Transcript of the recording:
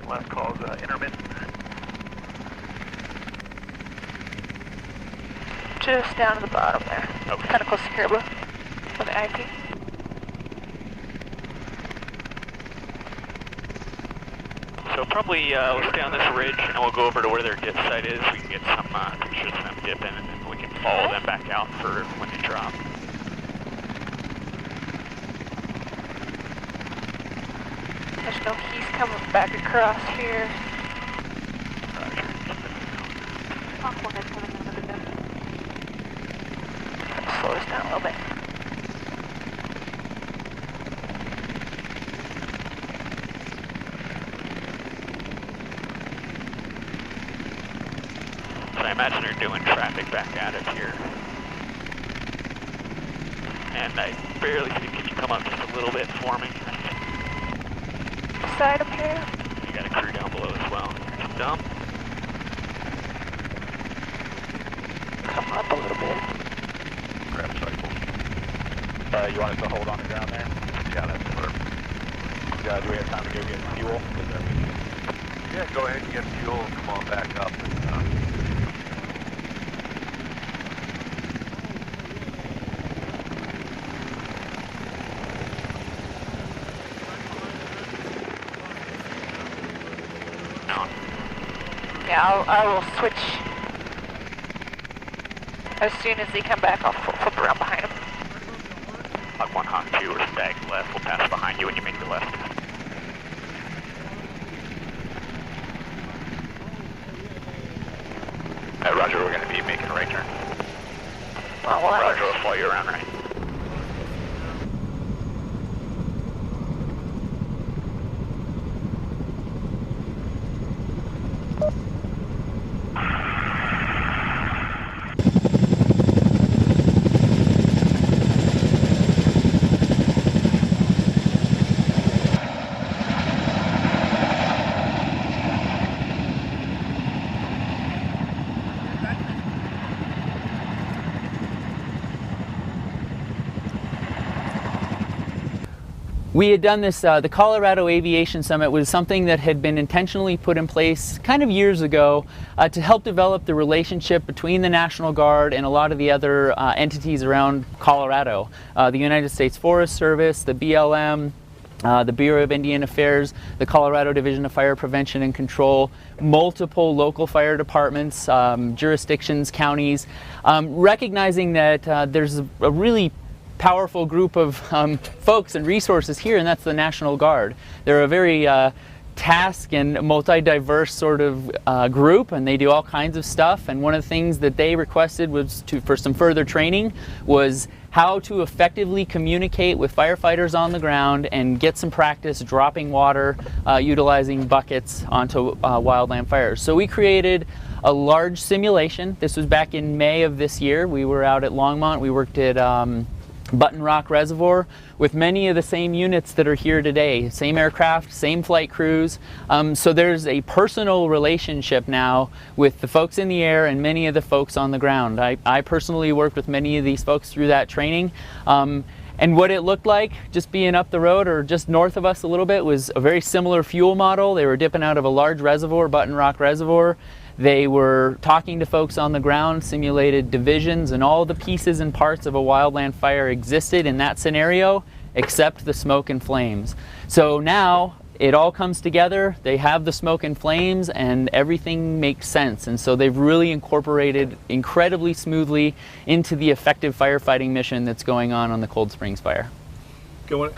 Last call's intermittent. Just down to the bottom there. Okay. Kind of close to Caribou with the IP. So probably we'll stay on this ridge and we'll go over to where their dip site is. We can get some pictures of them dipping and then we can follow them back out for when they drop. There's no keys coming back across here. Slow us down a little bit. So I imagine they're doing traffic back at us here. And I barely see, can you come up just a little bit for me? Side up here. You got a crew down below as well. Some dump. Come up a little bit. Grab cycles. You want us to hold on the ground there? Yeah, that's perfect. Do we have time to go get fuel? Yeah, go ahead and get fuel and come on back up. Yeah, I will switch. As soon as they come back, I'll flip around behind them. On 1 Hawk 2 or stag left, we'll pass behind you when you make the left. Roger, we're going to be making a right turn. Well, Roger, we'll follow you around right. We had done this, the Colorado Aviation Summit was something that had been intentionally put in place kind of years ago to help develop the relationship between the National Guard and a lot of the other entities around Colorado. The United States Forest Service, the BLM, the Bureau of Indian Affairs, the Colorado Division of Fire Prevention and Control, multiple local fire departments, jurisdictions, counties, recognizing that there's a really powerful group of folks and resources here, and that's the National Guard. They're a very task and multi-diverse sort of group, and they do all kinds of stuff. And one of the things that they requested was for some further training was how to effectively communicate with firefighters on the ground and get some practice dropping water, utilizing buckets onto wildland fires. So we created a large simulation. This was back in May of this year. We were out at Longmont. We worked at Button Rock Reservoir with many of the same units that are here today, same aircraft, same flight crews. So there's a personal relationship now with the folks in the air and many of the folks on the ground. I personally worked with many of these folks through that training. And what it looked like, just being up the road or just north of us a little bit, was a very similar fuel model. They were dipping out of a large reservoir, Button Rock Reservoir. They were talking to folks on the ground, simulated divisions, and all the pieces and parts of a wildland fire existed in that scenario, except the smoke and flames. So now it all comes together. They have the smoke and flames, and everything makes sense. And so they've really incorporated incredibly smoothly into the effective firefighting mission that's going on the Cold Springs fire. Going